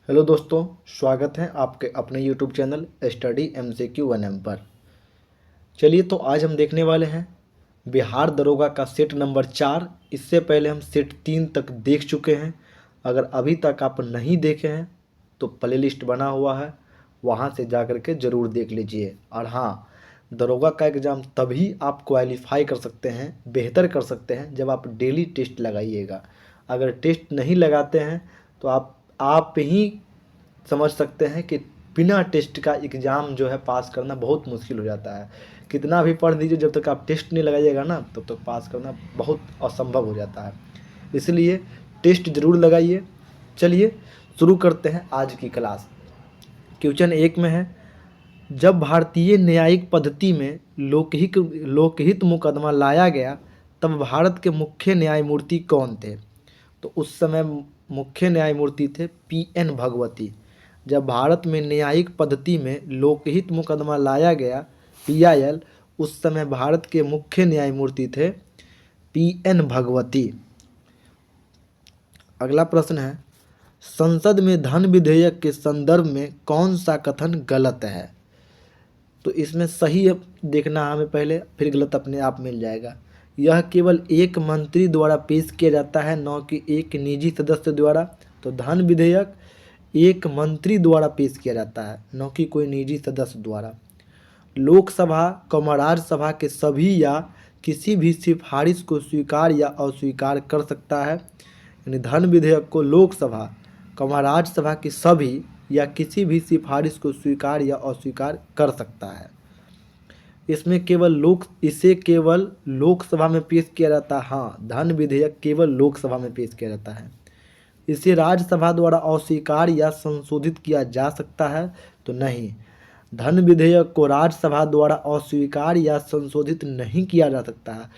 Hello दोस्तों, स्वागत है आपके अपने यूट्यूब चैनल स्टडी MCQ1M पर। चलिए तो आज हम देखने वाले हैं बिहार दरोगा का सेट नंबर 4। इससे पहले हम सेट 3 तक देख चुके हैं। अगर अभी तक आप नहीं देखे हैं तो प्लेलिस्ट बना हुआ है, वहां से जा कर के ज़रूर देख लीजिए। और हाँ, दरोगा का एग्ज़ाम तभी आप क्वालिफाई कर सकते हैं, बेहतर कर सकते हैं, जब आप डेली टेस्ट लगाइएगा। अगर टेस्ट नहीं लगाते हैं तो आप ही समझ सकते हैं कि बिना टेस्ट का एग्ज़ाम जो है पास करना बहुत मुश्किल हो जाता है। कितना भी पढ़ लीजिए, जब तक आप टेस्ट नहीं लगाइएगा ना तब तक पास करना बहुत असंभव हो जाता है। इसलिए टेस्ट ज़रूर लगाइए। चलिए शुरू करते हैं आज की क्लास। क्वेश्चन 1 में है, जब भारतीय न्यायिक पद्धति में लोकहित मुकदमा लाया गया तब भारत के मुख्य न्यायमूर्ति कौन थे? तो उस समय मुख्य न्यायमूर्ति थे PN भगवती। जब भारत में न्यायिक पद्धति में लोकहित मुकदमा लाया गया PIL, उस समय भारत के मुख्य न्यायमूर्ति थे PN भगवती। अगला प्रश्न है, संसद में धन विधेयक के संदर्भ में कौन सा कथन गलत है? तो इसमें सही देखना हमें पहले, फिर गलत अपने आप मिल जाएगा। यह केवल एक मंत्री द्वारा पेश किया जाता है, न कि एक निजी सदस्य द्वारा। तो धन विधेयक एक मंत्री द्वारा पेश किया जाता है, न कि कोई निजी सदस्य द्वारा। लोकसभा राज्यसभा के सभी या किसी भी सिफारिश को स्वीकार या अस्वीकार कर सकता है। यानी धन विधेयक को लोकसभा राज्यसभा की सभी या किसी भी सिफारिश को स्वीकार या अस्वीकार कर सकता है। इसे केवल लोकसभा में पेश किया जाता है। हाँ, धन विधेयक केवल लोकसभा में पेश किया जाता है। इसे राज्यसभा द्वारा अस्वीकार या संशोधित किया जा सकता है? तो नहीं, धन विधेयक को राज्यसभा द्वारा अस्वीकार या संशोधित नहीं किया जा सकता है।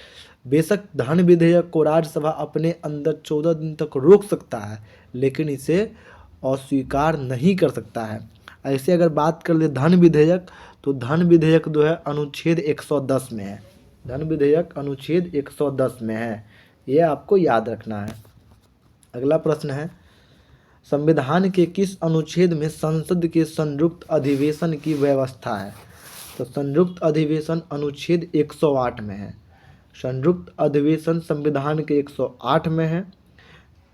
बेशक धन विधेयक को राज्यसभा अपने अंदर 14 दिन तक रोक सकता है, लेकिन इसे अस्वीकार नहीं कर सकता है। ऐसे अगर बात कर ले धन विधेयक, तो धन विधेयक जो है अनुच्छेद 110 में है। धन विधेयक अनुच्छेद 110 में है, ये आपको याद रखना है। अगला प्रश्न है, संविधान के किस अनुच्छेद में संसद के संयुक्त अधिवेशन की व्यवस्था है? तो संयुक्त अधिवेशन अनुच्छेद 108 में है। संयुक्त अधिवेशन संविधान के 108 में है।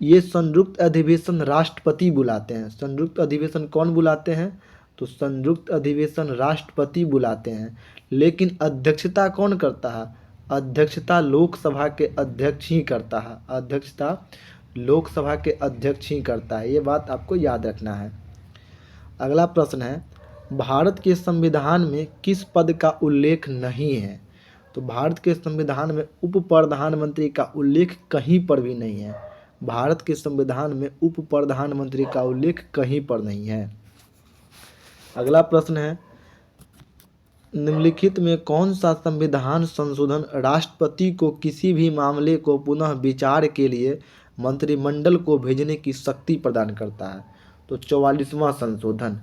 ये संयुक्त अधिवेशन राष्ट्रपति बुलाते हैं। संयुक्त अधिवेशन कौन बुलाते हैं? तो संयुक्त अधिवेशन राष्ट्रपति बुलाते हैं। लेकिन अध्यक्षता कौन करता है? अध्यक्षता लोकसभा के अध्यक्ष ही करता है। अध्यक्षता लोकसभा के अध्यक्ष ही करता है, ये बात आपको याद रखना है। अगला प्रश्न है, भारत के संविधान में किस पद का उल्लेख नहीं है? तो भारत के संविधान में उप प्रधानमंत्री का उल्लेख कहीं पर भी नहीं है। भारत के संविधान में उप प्रधानमंत्री का उल्लेख कहीं पर नहीं है। अगला प्रश्न है, निम्नलिखित में कौन सा संविधान संशोधन राष्ट्रपति को किसी भी मामले को पुनः विचार के लिए मंत्रिमंडल को भेजने की शक्ति प्रदान करता है? तो 44वां संशोधन।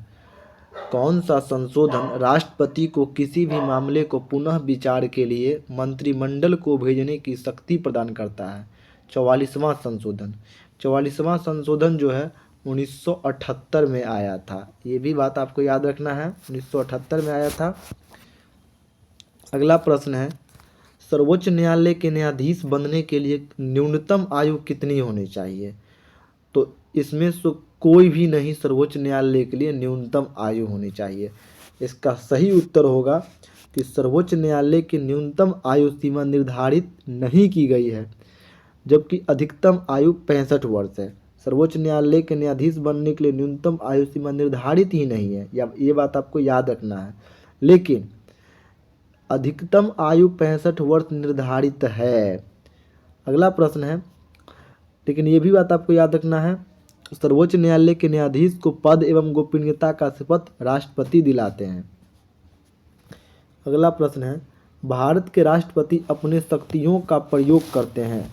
कौन सा संशोधन राष्ट्रपति को किसी भी मामले को पुनः विचार के लिए मंत्रिमंडल को भेजने की शक्ति प्रदान करता है? 44वां संशोधन। 44वां संशोधन जो है 1978 में आया था, ये भी बात आपको याद रखना है, 1978 में आया था। अगला प्रश्न है, सर्वोच्च न्यायालय के न्यायाधीश बनने के लिए न्यूनतम आयु कितनी होनी चाहिए? तो इसमें से कोई भी नहीं सर्वोच्च न्यायालय के लिए न्यूनतम आयु होनी चाहिए। इसका सही उत्तर होगा कि सर्वोच्च न्यायालय की न्यूनतम आयु सीमा निर्धारित नहीं की गई है, जबकि अधिकतम आयु 65 वर्ष है। सर्वोच्च न्यायालय के न्यायाधीश बनने के लिए न्यूनतम आयु सीमा निर्धारित ही नहीं है, या ये बात आपको याद रखना है। लेकिन अधिकतम आयु 65 वर्ष निर्धारित है। अगला प्रश्न है, लेकिन ये भी बात आपको याद रखना है, सर्वोच्च न्यायालय के न्यायाधीश को पद एवं गोपनीयता का शपथ राष्ट्रपति दिलाते हैं। अगला प्रश्न है, भारत के राष्ट्रपति अपने शक्तियों का प्रयोग करते हैं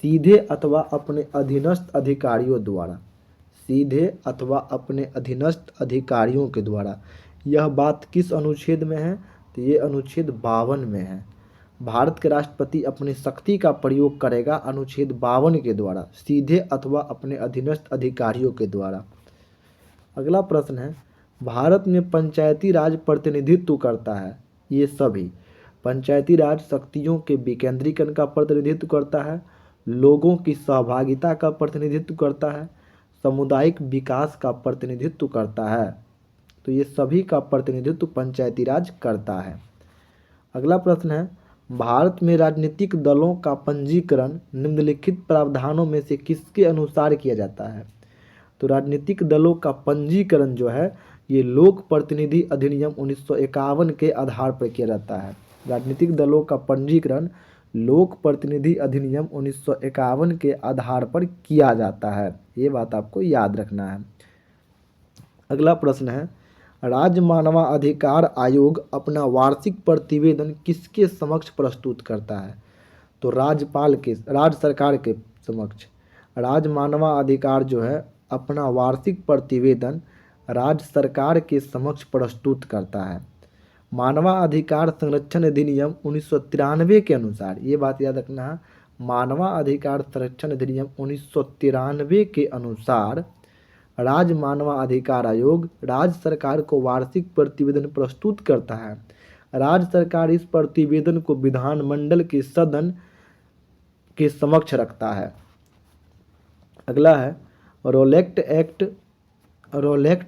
सीधे अथवा अपने अधीनस्थ अधिकारियों द्वारा? सीधे अथवा अपने अधीनस्थ अधिकारियों के द्वारा। यह बात किस अनुच्छेद में है? तो ये अनुच्छेद 52 में है। भारत के राष्ट्रपति अपनी शक्ति का प्रयोग करेगा अनुच्छेद 52 के द्वारा, सीधे अथवा अपने अधीनस्थ अधिकारियों के द्वारा। अगला प्रश्न है, भारत में पंचायती राज प्रतिनिधित्व करता है। ये सभी पंचायती राज शक्तियों के विकेंद्रीकरण का प्रतिनिधित्व करता है, लोगों की सहभागिता का प्रतिनिधित्व करता है, सामुदायिक विकास का प्रतिनिधित्व करता है। तो ये सभी का प्रतिनिधित्व पंचायती राज करता है। अगला प्रश्न है, भारत में राजनीतिक दलों का पंजीकरण निम्नलिखित प्रावधानों में से किसके अनुसार किया जाता है। तो राजनीतिक दलों का पंजीकरण जो है ये लोक प्रतिनिधि अधिनियम 1951 के आधार पर किया जाता है। राजनीतिक दलों का पंजीकरण लोक प्रतिनिधि अधिनियम 1951 के आधार पर किया जाता है। ये बात आपको याद रखना है। अगला प्रश्न है, राज्य मानवाधिकार आयोग अपना वार्षिक प्रतिवेदन किसके समक्ष प्रस्तुत करता है। तो राज्य सरकार के समक्ष राज्य मानवाधिकार जो है अपना वार्षिक प्रतिवेदन राज्य सरकार के समक्ष प्रस्तुत करता है। मानवाधिकार संरक्षण अधिनियम 1993 के अनुसार, ये बात याद रखना है, मानवाधिकार संरक्षण अधिनियम 1993 के अनुसार राज्य मानवाधिकार आयोग राज्य सरकार को वार्षिक प्रतिवेदन प्रस्तुत करता है। राज्य सरकार इस प्रतिवेदन को विधानमंडल के सदन के समक्ष रखता है। अगला है, रोलेक्ट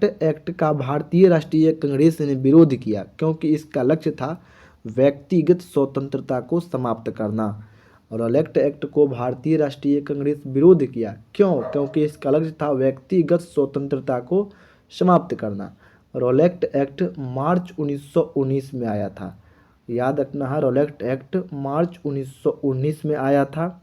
एक्ट का भारतीय राष्ट्रीय कांग्रेस ने विरोध किया क्योंकि इसका लक्ष्य था व्यक्तिगत स्वतंत्रता को समाप्त करना। रोलेक्ट एक्ट को भारतीय राष्ट्रीय कांग्रेस विरोध किया क्योंकि इसका लक्ष्य था व्यक्तिगत स्वतंत्रता को समाप्त करना। रोलेक्ट एक्ट मार्च 1919 में आया था। याद रखना है, रोलेक्ट एक्ट मार्च 1919 में आया था।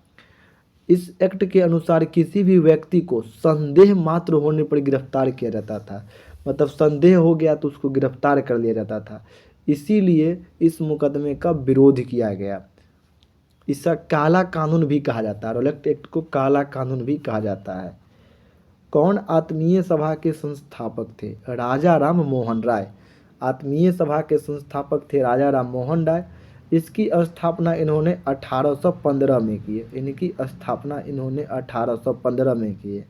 इस एक्ट के अनुसार किसी भी व्यक्ति को संदेह मात्र होने पर गिरफ्तार किया जाता था, मतलब संदेह हो गया तो उसको गिरफ्तार कर लिया जाता था। इसीलिए इस मुकदमे का विरोध किया गया। इसका काला कानून भी कहा जाता है, रोलेक्ट एक्ट को काला कानून भी कहा जाता है। कौन आत्मीय सभा के संस्थापक थे। राजा राम मोहन राय आत्मीय सभा के संस्थापक थे राजा राम मोहन राय। इसकी स्थापना इन्होंने 1815 में की है। इनकी स्थापना इन्होंने 1815 में की है।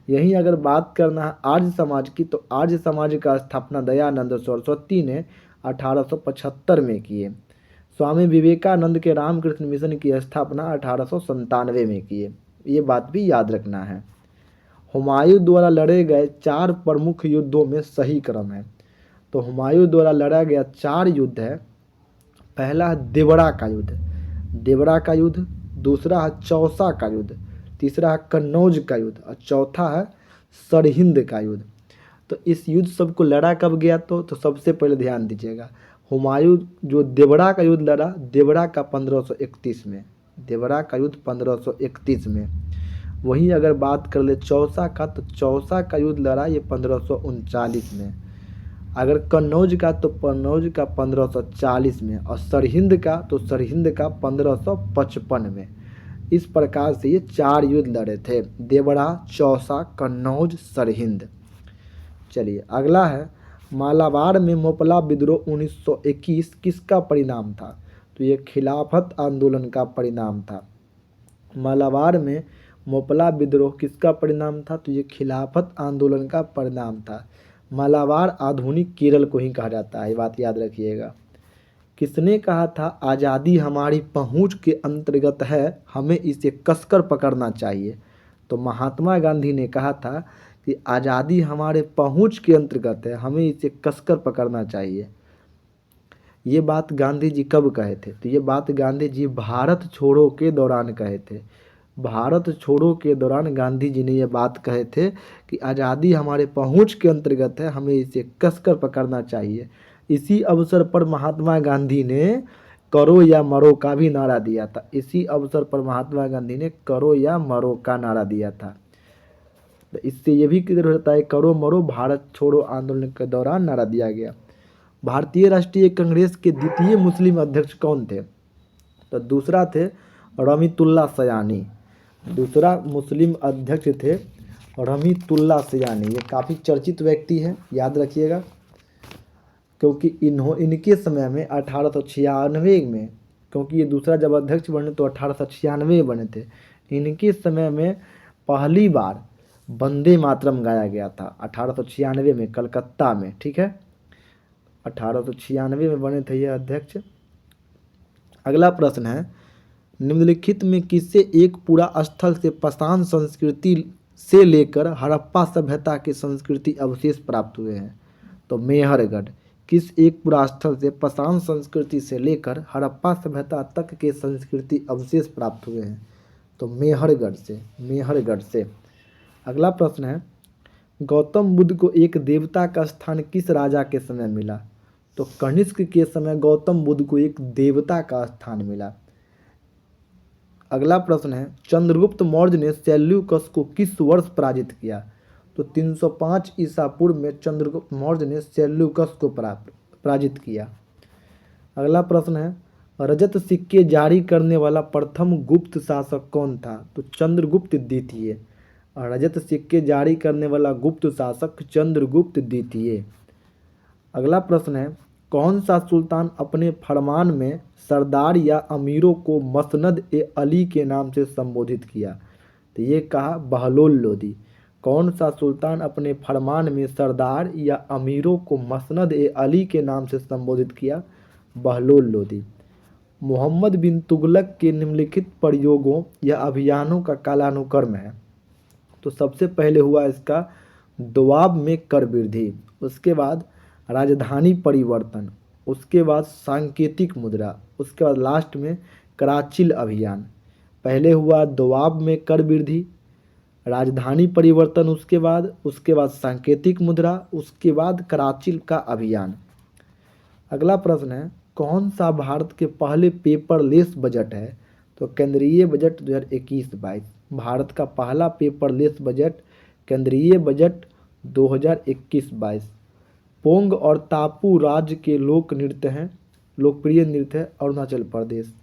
यहीं अगर बात करना है आर्य समाज की, तो आर्य समाज का स्थापना दयानंद सरस्वती ने 1875 में की है। स्वामी विवेकानंद के रामकृष्ण मिशन की स्थापना 1897 में की है। ये बात भी याद रखना है। हुमायूं द्वारा लड़े गए 4 प्रमुख युद्धों में सही क्रम है। तो हुमायूं द्वारा लड़ा गया 4 युद्ध है। पहला है देवरा का युद्ध, दूसरा है चौसा का युद्ध, तीसरा है कन्नौज का युद्ध और चौथा है सरहिंद का युद्ध। तो इस युद्ध सबको लड़ा कब गया तो सबसे पहले ध्यान दीजिएगा, हुमायूं जो देवरा का युद्ध लड़ा, देवरा का 1531 में, देवरा का युद्ध 1531 में। वहीं अगर बात कर ले चौसा का, तो चौसा का युद्ध लड़ा ये 1539 में। अगर कन्नौज का तो कन्नौज का 1540 में और सरहिंद का तो सरहिंद का 1555 में। इस प्रकार से ये 4 युद्ध लड़े थे, देवरा, चौसा, कन्नौज, सरहिंद। चलिए अगला है, मालाबार में मोपला विद्रोह 1921 किसका परिणाम था। तो ये खिलाफत आंदोलन का परिणाम था। मालाबार में मोपला विद्रोह किसका परिणाम था, तो ये खिलाफत आंदोलन का परिणाम था। मालाबार आधुनिक केरल को ही कहा जाता है, ये बात याद रखिएगा। किसने कहा था आज़ादी हमारी पहुंच के अंतर्गत है, हमें इसे कसकर पकड़ना चाहिए। तो महात्मा गांधी ने कहा था कि आज़ादी हमारे पहुंच के अंतर्गत है, हमें इसे कसकर पकड़ना चाहिए। ये बात गांधी जी कब कहे थे, तो ये बात गांधी जी भारत छोड़ो के दौरान कहे थे। भारत छोड़ो के दौरान गांधी जी ने यह बात कहे थे कि आज़ादी हमारे पहुंच के अंतर्गत है, हमें इसे कसकर पकड़ना चाहिए। इसी अवसर पर महात्मा गांधी ने करो या मरो का भी नारा दिया था। इसी अवसर पर महात्मा गांधी ने करो या मरो का नारा दिया था। तो इससे ये भी क्लियर होता है करो मरो भारत छोड़ो आंदोलन के दौरान नारा दिया गया। भारतीय राष्ट्रीय कांग्रेस के द्वितीय मुस्लिम अध्यक्ष कौन थे, तो दूसरा थे रमीतुल्लाह सयानी। दूसरा मुस्लिम अध्यक्ष थे रमीतुल्लाह सयानी। ये काफ़ी चर्चित व्यक्ति है, याद रखिएगा, क्योंकि इनके समय में 1896 में, क्योंकि ये दूसरा जब अध्यक्ष बने तो 1896 बने थे। इनके समय में पहली बार वंदे मातरम गाया गया था 1896 में कलकत्ता में, ठीक है, 1896 में बने थे ये अध्यक्ष। अगला प्रश्न है, निम्नलिखित में किससे एक पुरा स्थल से पाषाण संस्कृति से लेकर हड़प्पा सभ्यता के संस्कृति अवशेष प्राप्त हुए हैं? तो मेहरगढ़। किस एक पुरा स्थल से पाषाण संस्कृति से लेकर हड़प्पा सभ्यता तक के संस्कृति अवशेष प्राप्त हुए हैं? तो मेहरगढ़ से, मेहरगढ़ से। अगला प्रश्न है, गौतम बुद्ध को एक देवता का स्थान किस राजा के समय मिला? तो कनिष्क के समय गौतम बुद्ध को एक देवता का स्थान मिला। अगला प्रश्न है, चंद्रगुप्त मौर्य ने सेल्यूकस को किस वर्ष पराजित किया? तो 305 ईसा पूर्व में चंद्रगुप्त मौर्य ने सेल्यूकस को पराजित किया। अगला प्रश्न है, रजत सिक्के जारी करने वाला प्रथम गुप्त शासक कौन था? तो चंद्रगुप्त द्वितीय। रजत सिक्के जारी करने वाला गुप्त शासक चंद्रगुप्त द्वितीय। अगला प्रश्न है, कौन सा सुल्तान अपने फरमान में सरदार या अमीरों को मसनद ए अली के नाम से संबोधित किया? तो ये कहा बहलोल लोदी। कौन सा सुल्तान अपने फरमान में सरदार या अमीरों को मसनद ए अली के नाम से संबोधित किया? बहलोल लोदी। मोहम्मद बिन तुगलक के निम्नलिखित प्रयोगों या अभियानों का कालानुक्रम है? तो सबसे पहले हुआ इसका दोआब में कर वृद्धि, उसके बाद राजधानी परिवर्तन, उसके बाद सांकेतिक मुद्रा, उसके बाद लास्ट में कराचिल अभियान। पहले हुआ दोआब में कर वृद्धि, राजधानी परिवर्तन, उसके बाद सांकेतिक मुद्रा, उसके बाद कराचिल का अभियान। अगला प्रश्न है, कौन सा भारत के पहले पेपरलेस बजट है? तो केंद्रीय बजट 2021-22। भारत का पहला पेपरलेस बजट केंद्रीय बजट 2021-22। पोंग और तापू राज्य के लोकप्रिय नृत्य है अरुणाचल प्रदेश।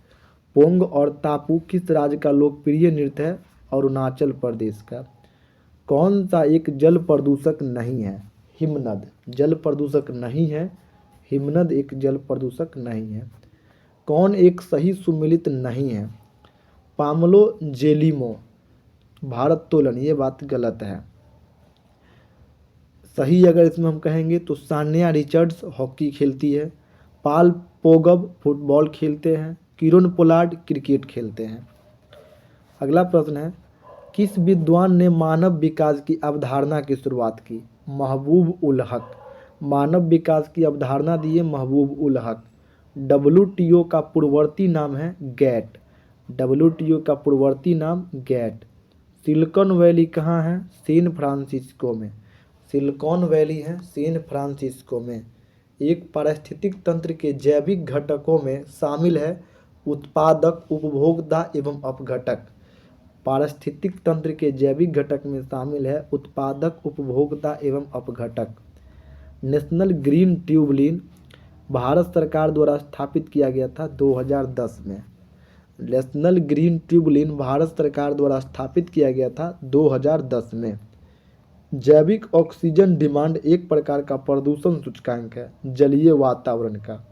पोंग और तापू किस राज्य का लोकप्रिय नृत्य है? अरुणाचल प्रदेश का। कौन सा एक जल प्रदूषक नहीं है? हिमनद जल प्रदूषक नहीं है, हिमनद एक जल प्रदूषक नहीं है। कौन एक सही सुमेलित नहीं है? पामलो जेलिमो भारत्तोलन, ये बात गलत है। सही अगर इसमें हम कहेंगे तो सान्या रिचर्ड्स हॉकी खेलती है, पाल पोगब फुटबॉल खेलते हैं, किरण पोलार्ड क्रिकेट खेलते हैं। अगला प्रश्न है, किस विद्वान ने मानव विकास की अवधारणा की शुरुआत की? महबूब उल हक। मानव विकास की अवधारणा दी है महबूब उल हक। WTO का पूर्ववर्ती नाम है गैट। WTO का पूर्ववर्ती नाम गैट। सिलिकॉन वैली कहाँ है? सैन फ्रांसिस्को में। सिलिकॉन वैली है सैन फ्रांसिस्को में। एक पारिस्थितिक तंत्र के जैविक घटकों में शामिल है उत्पादक, उपभोक्ता एवं अपघटक। पारिस्थितिक तंत्र के जैविक घटक में शामिल है उत्पादक, उपभोक्ता एवं अपघटक। नेशनल ग्रीन ट्रिब्यूनल भारत सरकार द्वारा स्थापित किया गया था 2010 में। नेशनल ग्रीन ट्रिब्यूनल भारत सरकार द्वारा स्थापित किया गया था 2010 में। जैविक ऑक्सीजन डिमांड एक प्रकार का प्रदूषण सूचकांक है जलीय वातावरण का।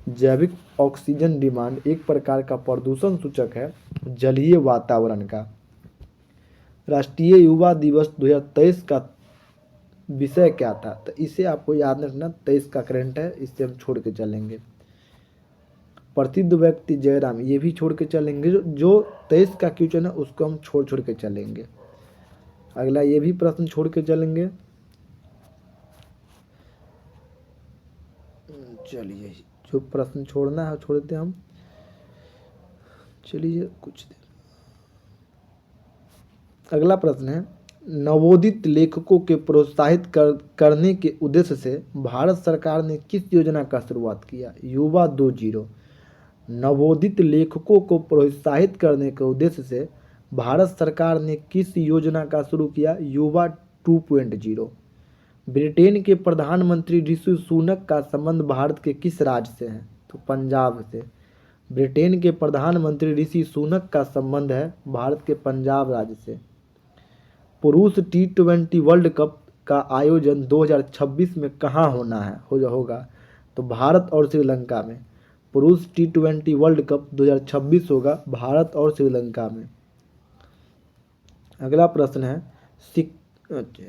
जैविक ऑक्सीजन डिमांड एक प्रकार का प्रदूषण सूचक है जलीय वातावरण का। राष्ट्रीय युवा दिवस 2023 का विषय क्या था? तो इसे आपको याद रखना, 23 का करंट है, इससे हम छोड़ के चलेंगे। प्रसिद्ध व्यक्ति जयराम, ये भी छोड़ के चलेंगे। जो 23 का क्वेश्चन है उसको हम छोड़ के चलेंगे। अगला ये भी प्रश्न छोड़ के चलेंगे। चलिए, जो प्रश्न छोड़ना है छोड़ देते हम। चलिए कुछ देर। अगला प्रश्न है, नवोदित लेखकों के प्रोत्साहित करने के उद्देश्य से भारत सरकार ने किस योजना का शुरुआत किया? युवा 2.0। नवोदित लेखकों को प्रोत्साहित करने के उद्देश्य से भारत सरकार ने किस योजना का शुरू किया? युवा 2.0। ब्रिटेन के प्रधानमंत्री ऋषि सुनक का संबंध भारत के किस राज्य से है? तो पंजाब से। ब्रिटेन के प्रधानमंत्री ऋषि सुनक का संबंध है भारत के पंजाब राज्य से। पुरुष T20 वर्ल्ड कप का आयोजन 2026 में कहाँ होगा? तो भारत और श्रीलंका में। पुरुष T20 वर्ल्ड कप 2026 होगा भारत और श्रीलंका में। अगला प्रश्न है, अच्छा,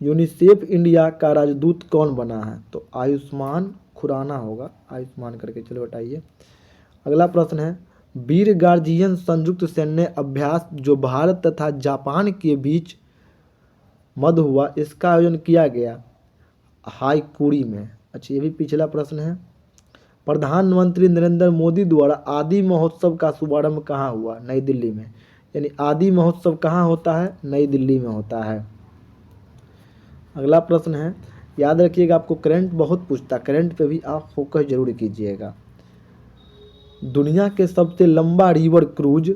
यूनिसेफ इंडिया का राजदूत कौन बना है? तो आयुष्मान खुराना होगा, आयुष्मान करके। चलो हटाइए। अगला प्रश्न है, वीर गार्जियन संयुक्त सैन्य अभ्यास जो भारत तथा जापान के बीच मध्य हुआ, इसका आयोजन किया गया हाईकुरी में। अच्छा, ये भी पिछला प्रश्न है। प्रधानमंत्री नरेंद्र मोदी द्वारा आदि महोत्सव का शुभारंभ कहाँ हुआ? नई दिल्ली में। यानी आदि महोत्सव कहाँ होता है? नई दिल्ली में होता है। अगला प्रश्न है, याद रखिएगा आपको करंट बहुत पूछता, करंट पे भी आप फोकस जरूर कीजिएगा। दुनिया के सबसे लंबा रिवर क्रूज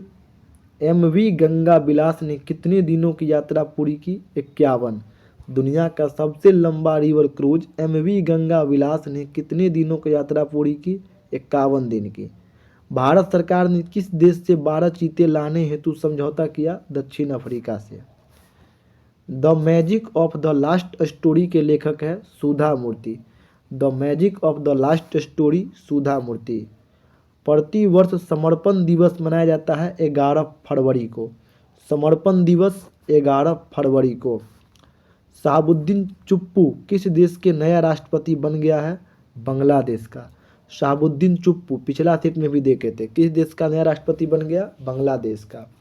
एमवी गंगा विलास ने कितने दिनों की यात्रा पूरी की? 51। दुनिया का सबसे लंबा रिवर क्रूज एमवी गंगा विलास ने कितने दिनों की यात्रा पूरी की? 51 दिन की। भारत सरकार ने किस देश से 12 चीते लाने हेतु समझौता किया? दक्षिण अफ्रीका से। The magic of the last story के लेखक है Sudha Murthy. The magic of the last story, Sudha Murthy. प्रति वर्ष समर्पण दिवस मनाया जाता है 11 फरवरी को। समर्पण दिवस 11 फरवरी को। शहाबुद्दीन चुप्पू किस देश के नया राष्ट्रपति बन गया है? बांग्लादेश का। शहाबुद्दीन चुप्पू पिछला सेट में भी देखे थे, किस देश का नया राष्ट्रपति बन गया? बांग्लादेश का।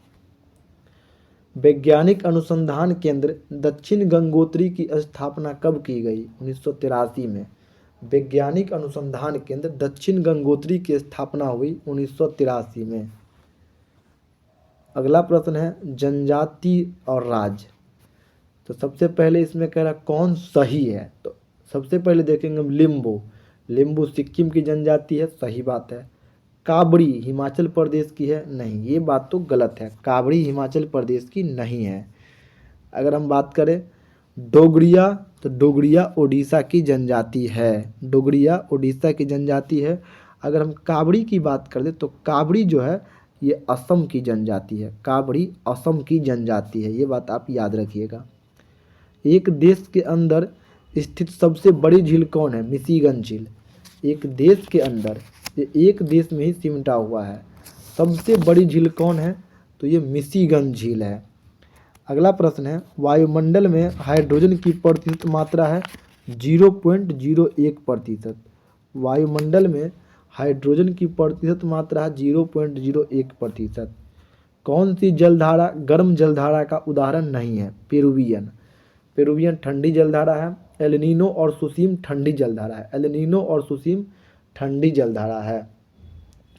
वैज्ञानिक अनुसंधान केंद्र दक्षिण गंगोत्री की स्थापना कब की गई? 1983 में। वैज्ञानिक अनुसंधान केंद्र दक्षिण गंगोत्री की स्थापना हुई 1983 में। अगला प्रश्न है, जनजाति और राज्य। तो सबसे पहले इसमें कह रहा कौन सही है? तो सबसे पहले देखेंगे लिम्बू। लिम्बू सिक्किम की जनजाति है, सही बात है। काबड़ी हिमाचल प्रदेश की है, नहीं, ये बात तो गलत है। काबड़ी हिमाचल प्रदेश की नहीं है। अगर हम बात करें डोगरिया, तो डोगरिया उड़ीसा की जनजाति है। डोगरिया उड़ीसा की जनजाति है। अगर हम काबड़ी की बात कर दें तो काबड़ी जो है ये असम की जनजाति है। काबड़ी असम की जनजाति है, ये बात आप याद रखिएगा। एक देश के अंदर स्थित सबसे बड़ी झील कौन है? मिशिगन झील। एक देश के अंदर, ये एक देश में ही सिमटा हुआ है। सबसे बड़ी झील कौन है? तो ये मिशिगन झील है। अगला प्रश्न है, वायुमंडल में हाइड्रोजन की प्रतिशत मात्रा है 0.01%। वायुमंडल में हाइड्रोजन की प्रतिशत मात्रा है 0.01%। कौन सी जलधारा गर्म जलधारा का उदाहरण नहीं है? पेरुवियन। पेरुवियन ठंडी जलधारा है। एल नीनो और सुसीम ठंडी जलधारा है। एल नीनो और सुसीम ठंडी जलधारा है।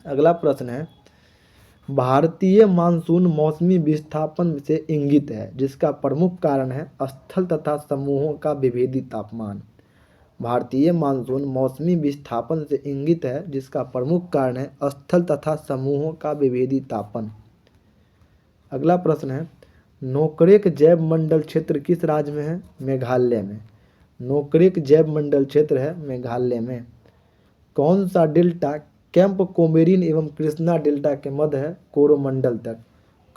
अगला प्रश्न है, भारतीय मानसून मौसमी विस्थापन से इंगित है जिसका प्रमुख कारण है स्थल तथा समूहों का विभेदी तापमान। भारतीय मानसून मौसमी विस्थापन से इंगित है जिसका प्रमुख कारण है स्थल तथा समूहों का विभेदी तापन। अगला प्रश्न है, नोकरेक जैव मंडल क्षेत्र किस राज्य में है? मेघालय में। नोकरेक जैव मंडल क्षेत्र है मेघालय में। कौन सा डेल्टा कैंप कोमेरिन एवं कृष्णा डेल्टा के मध्य है? कोरोमंडल तट।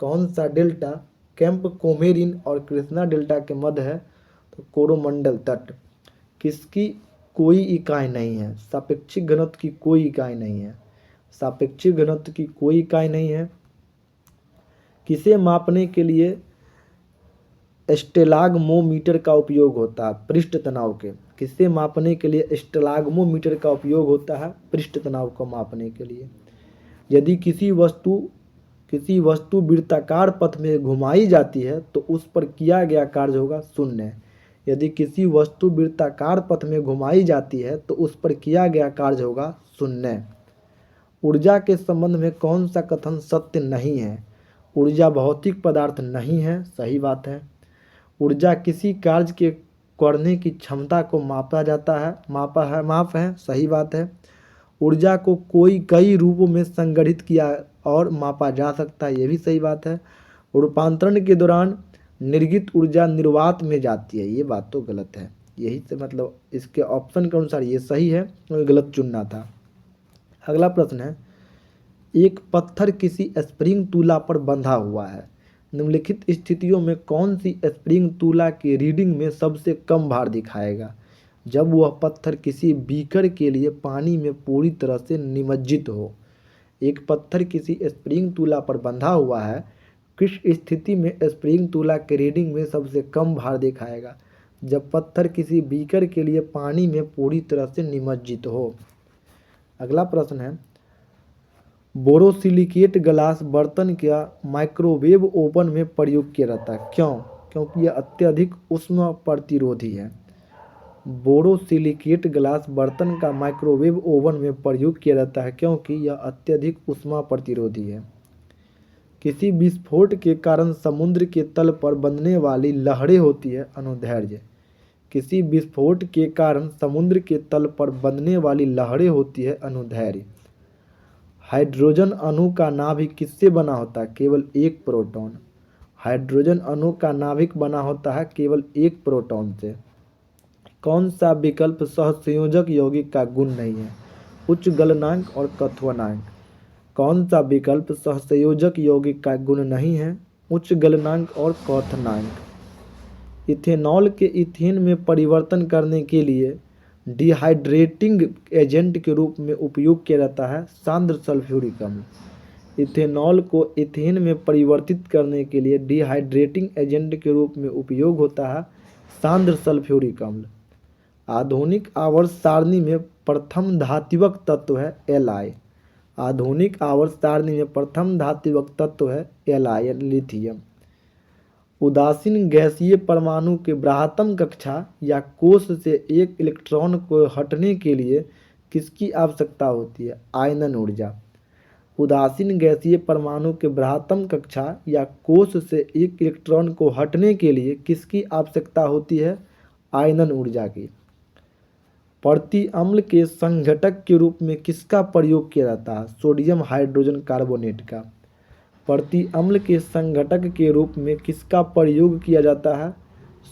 कौन सा डेल्टा कैंप कोमेरिन और कृष्णा डेल्टा के मध्य है? तो कोरोमंडल तट। किसकी कोई इकाई नहीं है? सापेक्षिक घनत्व की कोई इकाई नहीं है। सापेक्षिक घनत्व की कोई इकाई नहीं है। किसे मापने के लिए स्टेलाग्मोमीटर का उपयोग होता है? पृष्ठ तनाव के। किसे मापने के लिए स्टेलाग्मोमीटर का उपयोग होता है? पृष्ठ तनाव को मापने के लिए। यदि किसी वस्तु वृत्ताकार पथ में घुमाई जाती है तो उस पर किया गया कार्य होगा शून्य। यदि किसी वस्तु वृत्ताकार पथ में घुमाई जाती है तो उस पर किया गया कार्य होगा शून्य। ऊर्जा के संबंध में कौन सा कथन सत्य नहीं है? ऊर्जा भौतिक पदार्थ नहीं है, सही बात है। ऊर्जा किसी कार्य के करने की क्षमता को मापा जाता है, माप है, सही बात है। ऊर्जा को कई रूपों में संगठित किया और मापा जा सकता है, ये भी सही बात है। रूपांतरण के दौरान निर्गित ऊर्जा निर्वात में जाती है, ये बात तो गलत है। यही से मतलब इसके ऑप्शन के अनुसार ये सही है और गलत चुनना था। अगला प्रश्न है, एक पत्थर किसी स्प्रिंग तुला पर बंधा हुआ है। निम्नलिखित स्थितियों में कौन सी स्प्रिंग तुला की रीडिंग में सबसे कम भार दिखाएगा? जब वह पत्थर किसी बीकर के लिए पानी में पूरी तरह से निमज्जित हो। एक पत्थर किसी स्प्रिंग तुला पर बंधा हुआ है, किस स्थिति में स्प्रिंग तुला के रीडिंग में सबसे कम भार दिखाएगा? जब पत्थर किसी बीकर के लिए पानी में पूरी तरह से निमज्जित हो। अगला प्रश्न है, बोरोसिलिकेट ग्लास बर्तन का माइक्रोवेव ओवन में प्रयोग किया जाता है, क्यों? क्योंकि यह अत्यधिक उष्ण प्रतिरोधी है। बोरोसिलिकेट ग्लास बर्तन का माइक्रोवेव ओवन में प्रयोग किया जाता है क्योंकि यह अत्यधिक उष्मा प्रतिरोधी है। किसी विस्फोट के कारण समुद्र के तल पर बनने वाली लहरें होती है अनुदैर्ध्य। किसी विस्फोट के कारण समुद्र के तल पर बनने वाली लहरें होती है अनुदैर्ध्य। हाइड्रोजन अणु का नाभिक किससे बना होता है? केवल एक प्रोटॉन। हाइड्रोजन अणु का नाभिक बना होता है केवल एक प्रोटॉन से। कौन सा विकल्प सहसंयोजक यौगिक का गुण नहीं है? उच्च गलनांक और कथनांक। कौन सा विकल्प सहसंयोजक यौगिक का गुण नहीं है? उच्च गलनांक और क्वथनांक। इथेनॉल के इथेन में परिवर्तन करने के लिए डिहाइड्रेटिंग एजेंट के रूप में उपयोग किया जाता है सांद्र सल्फ्यूरिक अम्ल। इथेनॉल को इथेन में परिवर्तित करने के लिए डिहाइड्रेटिंग एजेंट के रूप में उपयोग होता है सांद्र सल्फ्यूरिक अम्ल। आधुनिक आवर्त सारणी में प्रथम धात्विक तत्व है Li। आधुनिक आवर्त सारणी में प्रथम धात्विक तत्व है Li लिथियम। उदासीन गैसीय परमाणु के ब्राह्मतम कक्षा या कोश से एक इलेक्ट्रॉन को हटने के लिए किसकी आवश्यकता होती है? आयनन ऊर्जा। उदासीन गैसीय परमाणु के ब्राह्मतम कक्षा या कोश से एक इलेक्ट्रॉन को हटने के लिए किसकी आवश्यकता होती है? आयनन ऊर्जा की। प्रति अम्ल के संघटक के रूप में किसका प्रयोग किया जाता है? सोडियम हाइड्रोजन कार्बोनेट का। प्रति अम्ल के संघटक के रूप में किसका प्रयोग किया जाता है?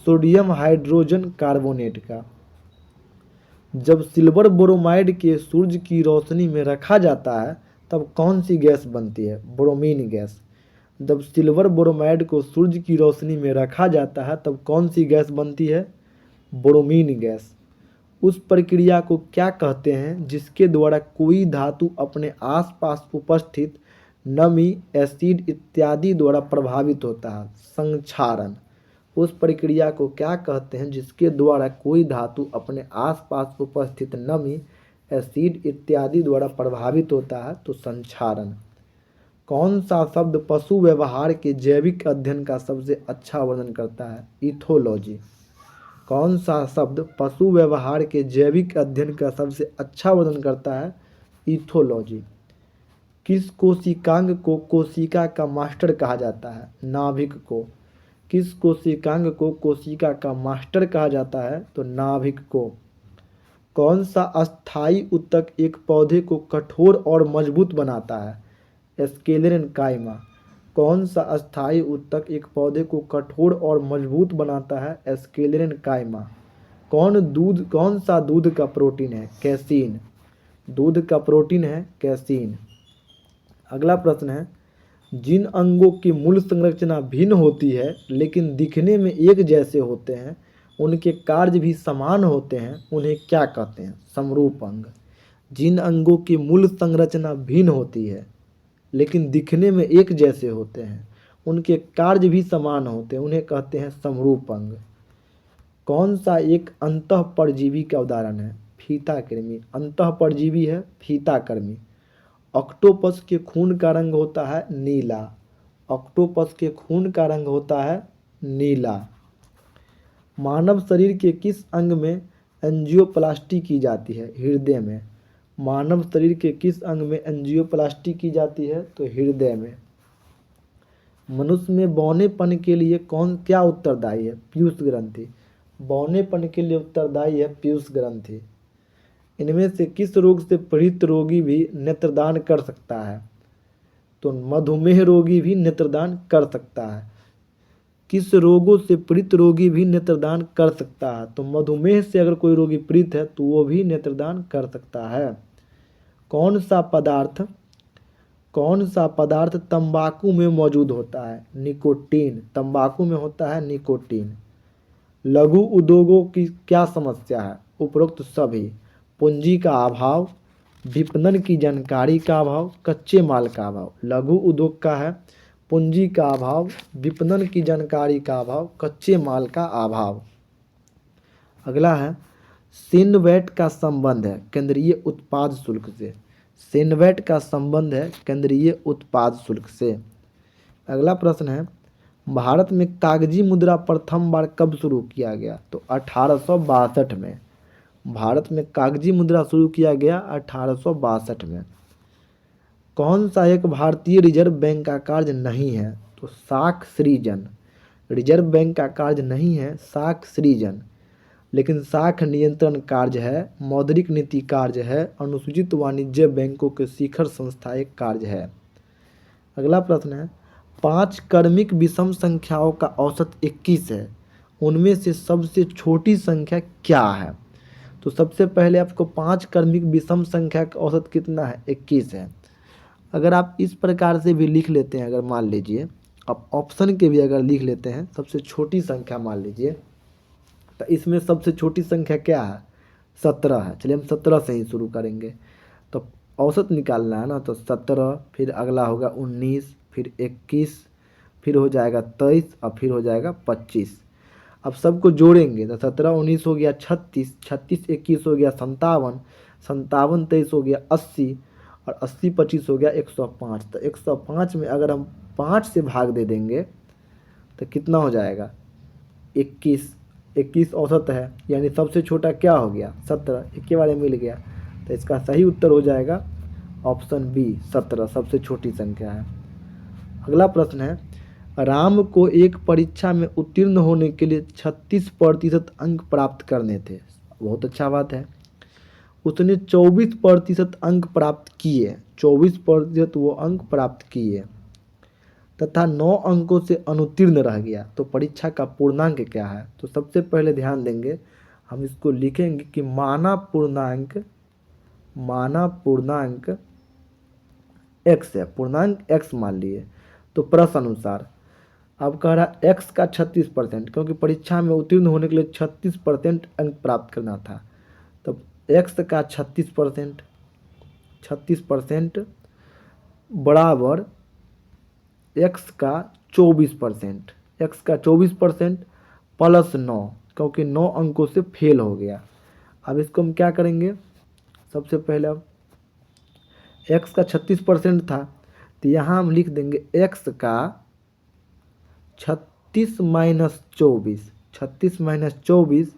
सोडियम हाइड्रोजन कार्बोनेट का। जब सिल्वर ब्रोमाइड के सूर्य की रोशनी में रखा जाता है तब कौन सी गैस बनती है? Bromine gas. जब सिल्वर ब्रोमाइड को सूर्य की रोशनी में रखा जाता है तब कौन सी गैस बनती है? Bromine gas. उस प्रक्रिया को क्या कहते हैं जिसके द्वारा कोई धातु अपने आसपास उपस्थित नमी, एसिड इत्यादि द्वारा प्रभावित होता है? संक्षारण। उस प्रक्रिया को क्या कहते हैं जिसके द्वारा कोई धातु अपने आसपास उपस्थित नमी, एसिड इत्यादि द्वारा प्रभावित होता है? तो संक्षारण। कौन सा शब्द पशु व्यवहार के जैविक अध्ययन का सबसे अच्छा वर्णन करता है? इथोलॉजी। कौन सा शब्द पशु व्यवहार के जैविक अध्ययन का सबसे अच्छा वर्णन करता है? इथोलॉजी। किस कोशिकांग को कोशिका का मास्टर कहा जाता है? नाभिक को। किस कोशिकांग को कोशिका का मास्टर कहा जाता है? तो नाभिक को। कौन सा अस्थायी ऊतक एक पौधे को कठोर और मजबूत बनाता है? स्क्लेरेनकाइमा। कौन सा अस्थायी ऊतक एक पौधे को कठोर और मजबूत बनाता है? स्क्लेरेनकाइमा। कौन सा दूध का प्रोटीन है? कैसीन। दूध का प्रोटीन है कैसीन। अगला प्रश्न है, जिन अंगों की मूल संरचना भिन्न होती है लेकिन दिखने में एक जैसे होते हैं, उनके कार्य भी समान होते हैं, उन्हें क्या कहते हैं? समरूप अंग। जिन अंगों की मूल संरचना भिन्न होती है लेकिन दिखने में एक जैसे होते हैं, उनके कार्य भी समान होते हैं, उन्हें कहते हैं समरूप अंग। कौन सा एक अंतःपरजीवी का उदाहरण है? फीताकृमि। अंतःपरजीवी है फीताकृमि। ऑक्टोपस के खून का रंग होता है नीला। ऑक्टोपस के खून का रंग होता है नीला। मानव शरीर के किस अंग में एंजियोप्लास्टी की जाती है? हृदय में। मानव शरीर के किस अंग में एंजियोप्लास्टी की जाती है? तो हृदय में। मनुष्य में बौनेपन के लिए क्या उत्तरदायी है? पीयूष ग्रंथि। बौनेपन के लिए उत्तरदायी है पीयूष ग्रंथि। इनमें से किस रोग से पीड़ित रोगी भी नेत्रदान कर सकता है? तो मधुमेह रोगी भी नेत्रदान कर सकता है। किस रोगों से पीड़ित रोगी भी नेत्रदान कर सकता है? तो मधुमेह से अगर कोई रोगी पीड़ित है तो वो भी नेत्रदान कर सकता है। कौन सा पदार्थ तंबाकू में मौजूद होता है? निकोटीन। तंबाकू में होता है निकोटीन। लघु उद्योगों की क्या समस्या है? उपरोक्त सभी। पूंजी का अभाव, विपणन की जानकारी का अभाव, कच्चे माल का अभाव। लघु उद्योग का है पूंजी का अभाव, विपणन की जानकारी का अभाव, कच्चे माल का अभाव। अगला है सेनवैट का संबंध है केंद्रीय उत्पाद शुल्क से। सेनवैट का संबंध है केंद्रीय उत्पाद शुल्क से। अगला प्रश्न है भारत में कागजी मुद्रा प्रथम बार कब शुरू किया गया? तो 1862 में। भारत में कागजी मुद्रा शुरू किया गया 1862 में। कौन सा एक भारतीय रिजर्व बैंक का कार्य नहीं है? तो साख सृजन। रिजर्व बैंक का कार्य नहीं है साख सृजन, लेकिन साख नियंत्रण कार्य है, मौद्रिक नीति कार्य है, अनुसूचित वाणिज्य बैंकों के शिखर संस्था एक कार्य है। अगला प्रश्न है 5 क्रमिक विषम संख्याओं का औसत 21 है, उनमें से सबसे छोटी संख्या क्या है? तो सबसे पहले आपको 5 क्रमिक विषम संख्या का औसत कितना है? 21 है। अगर आप इस प्रकार से भी लिख लेते हैं, अगर मान लीजिए आप ऑप्शन के भी अगर लिख लेते हैं सबसे छोटी संख्या मान लीजिए, तो इसमें सबसे छोटी संख्या क्या है? 17 है। चलिए हम 17 से ही शुरू करेंगे। तो औसत निकालना है ना, तो 17, फिर अगला होगा 19, फिर 21, फिर हो जाएगा 23 और फिर हो जाएगा 25। अब सबको जोड़ेंगे तो 17 19 हो गया 36, 36 21 हो गया 57, 57 23 हो गया 80 और 80 25 हो गया 105। तो 105 में अगर हम 5 से भाग दे देंगे तो कितना हो जाएगा? 21। 21 औसत है, यानी सबसे छोटा क्या हो गया? 17। एक के बारे में मिल गया, तो इसका सही उत्तर हो जाएगा ऑप्शन बी 17 सबसे छोटी संख्या है। अगला प्रश्न है राम को एक परीक्षा में उत्तीर्ण होने के लिए 36% अंक प्राप्त करने थे। बहुत अच्छा बात है। उसने 24% अंक प्राप्त किए, 24% वो अंक प्राप्त किए तथा 9 अंकों से अनुत्तीर्ण रह गया। तो परीक्षा का पूर्णांक क्या है? तो सबसे पहले ध्यान देंगे, हम इसको लिखेंगे कि माना पूर्णांक x है, पूर्णांक x मान लिए। तो प्रश्न अनुसार अब कह रहा x का 36%, क्योंकि परीक्षा में उत्तीर्ण होने के लिए 36% अंक प्राप्त करना था। तो x का 36% बराबर x का 24%, x का 24% प्लस 9, क्योंकि 9 अंकों से फेल हो गया। अब इसको हम क्या करेंगे? सबसे पहले अब x का 36% था, तो यहाँ हम लिख देंगे x का 36 माइनस 24, 36 माइनस 24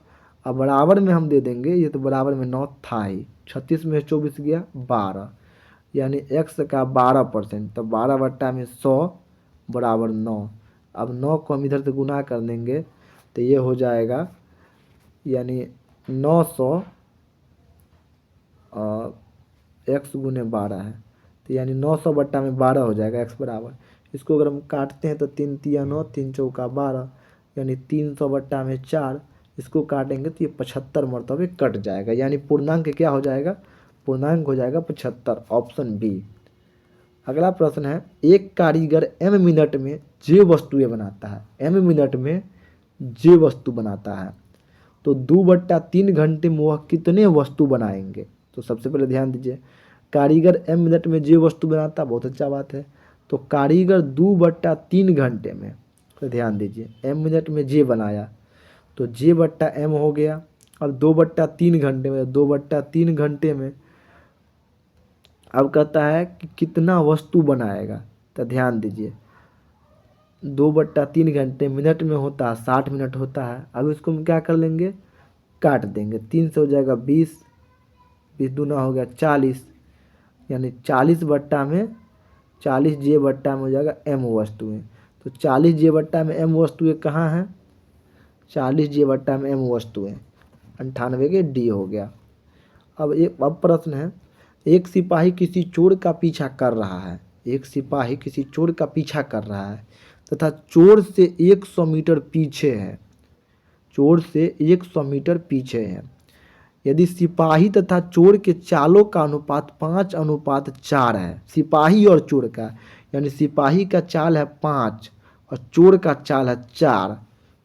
अब बराबर में हम दे देंगे, ये तो बराबर में 9 था ही, 36 में 24 गया 12, यानी x का 12%। तो 12 बट्टा में 100 बराबर 9। अब 9 को हम इधर से गुना कर देंगे तो ये हो जाएगा, यानी 900 x गुने 12 है, तो यानी 900 बट्टा में 12 हो जाएगा x बराबर। इसको अगर हम काटते हैं तो 3 तिया 9, 3 चौका 12, यानी 300 बट्टा में 4। इसको काटेंगे तो ये 75 मरतबे कट जाएगा, यानी पूर्णांक क्या हो जाएगा? पूर्णांक हो जाएगा 75, ऑप्शन बी। अगला प्रश्न है एक कारीगर m मिनट में जे वस्तुएं बनाता है, m मिनट में जे वस्तु बनाता है, तो 2/3 घंटे में वह कितने वस्तु बनाएंगे? तो सबसे पहले ध्यान दीजिए, कारीगर m मिनट में जे वस्तु बनाता, बहुत अच्छा बात है। तो कारीगर 2/3 घंटे में, तो ध्यान दीजिए m मिनट में जे बनाया, तो जे बट्टा m हो गया। अब 2/3 घंटे में, 2/3 घंटे में अब कहता है कि कितना वस्तु बनाएगा, तो ध्यान दीजिए 2/3 घंटे मिनट में होता है 60 मिनट होता है। अब इसको हम क्या कर लेंगे? काट देंगे, 3 से हो जाएगा 20, 20 दूना हो गया 40, यानी 40 बट्टा में 40 जे बट्टा में हो जाएगा m वस्तुएं। तो 40 जे बट्टा में m वस्तुएं कहाँ हैं? 40 जे बट्टा में m वस्तुएं 98 के डी हो गया। अब प्रश्न है एक सिपाही किसी चोर का पीछा कर रहा है, एक सिपाही किसी चोर का पीछा कर रहा है तथा चोर से 100 मीटर पीछे है, चोर से 100 मीटर पीछे है। यदि सिपाही तथा चोर के चालों का अनुपात 5:4 है, सिपाही और चोर का, यानी सिपाही का चाल है 5 और चोर का चाल है 4,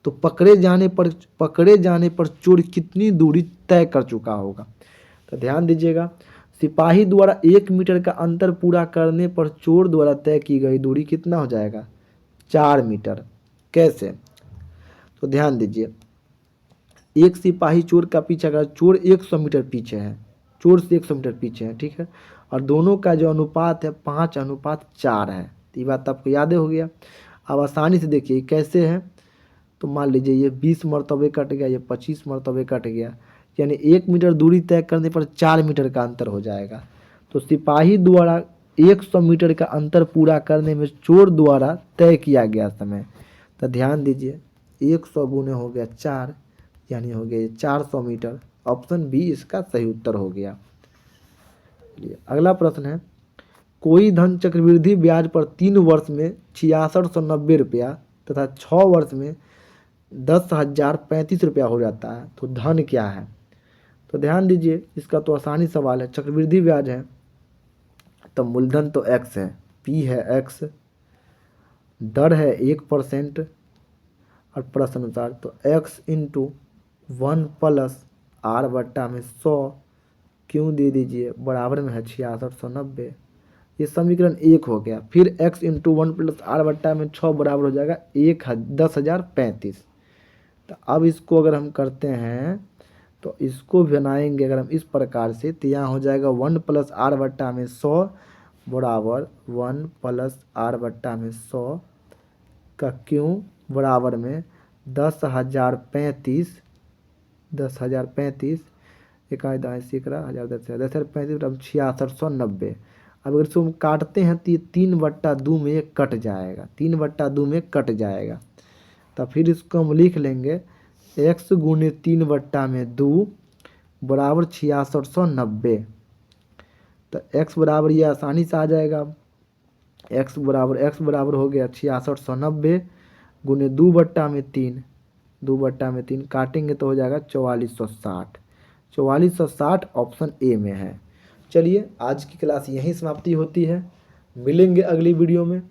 तो पकड़े जाने पर चोर कितनी दूरी तय कर चुका होगा? तो ध्यान दीजिएगा, सिपाही द्वारा 1 मीटर का अंतर पूरा करने पर चोर द्वारा तय की गई दूरी कितना हो जाएगा? 4 मीटर। कैसे? तो ध्यान दीजिए, एक सिपाही चोर का पीछा कर, चोर 100 मीटर पीछे है, चोर से 100 मीटर पीछे है, ठीक है, और दोनों का जो अनुपात है 5:4 है। तो ये बात आपको याद हो गया। अब आसानी से देखिए कैसे है। तो मान लीजिए ये 20 मरतबे कट गया, ये 25 मरतबे कट गया, यानी 1 मीटर दूरी तय करने पर 4 मीटर का अंतर हो जाएगा। तो सिपाही द्वारा 100 मीटर का अंतर पूरा करने में चोर द्वारा तय किया गया समय, तो ध्यान दीजिए 100 गुने हो गया 4, यानी हो गया 400 मीटर। ऑप्शन बी इसका सही उत्तर हो गया। अगला प्रश्न है, कोई धन चक्रवृद्धि ब्याज पर 3 वर्ष में 6690 रुपया तथा 6 वर्ष में 10,035 रुपया हो जाता है, तो धन क्या है? तो ध्यान दीजिए, इसका तो आसानी सवाल है, चक्रवृद्धि ब्याज है तो मूलधन तो x है, p है x, दर है 1% और प्रश्न अनुसार तो x इंटू 1 प्लस r बट्टा में 100 क्यों दे दीजिए बराबर में है 6690। ये समीकरण 1 हो गया। फिर x इंटू 1 प्लस r बट्टा में 6 बराबर हो जाएगा 10,035। तो अब इसको अगर हम करते हैं तो इसको बनाएंगे अगर हम इस प्रकार से, तो यहाँ हो जाएगा 1 प्लस r बट्टा में 100 बराबर 1 प्लस r बट्टा में 100 का क्यों बराबर में 10,035, 10,035 इकाई दाएँ सीकरा 10,035 बराबर 6690। अब अगर इसको हम काटते हैं तो ये 3/2 में ये कट जाएगा, 3/2 में कट जाएगा। तो फिर इसको हम लिख लेंगे x गुने 3/2 बराबर 6690। तो x बराबर ये आसानी से आ जाएगा, x बराबर हो गया 6690 गुने 2/3, 2/3 काटेंगे तो हो जाएगा 4460। 4460 ऑप्शन ए में है। चलिए आज की क्लास यहीं समाप्ति होती है, मिलेंगे अगली वीडियो में,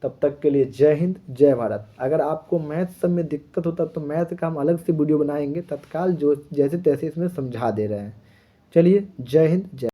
तब तक के लिए जय हिंद जय भारत। अगर आपको मैथ सब में दिक्कत होता तो मैथ का हम अलग से वीडियो बनाएंगे, तत्काल जो जैसे तैसे इसमें समझा दे रहे हैं। चलिए जय हिंद जय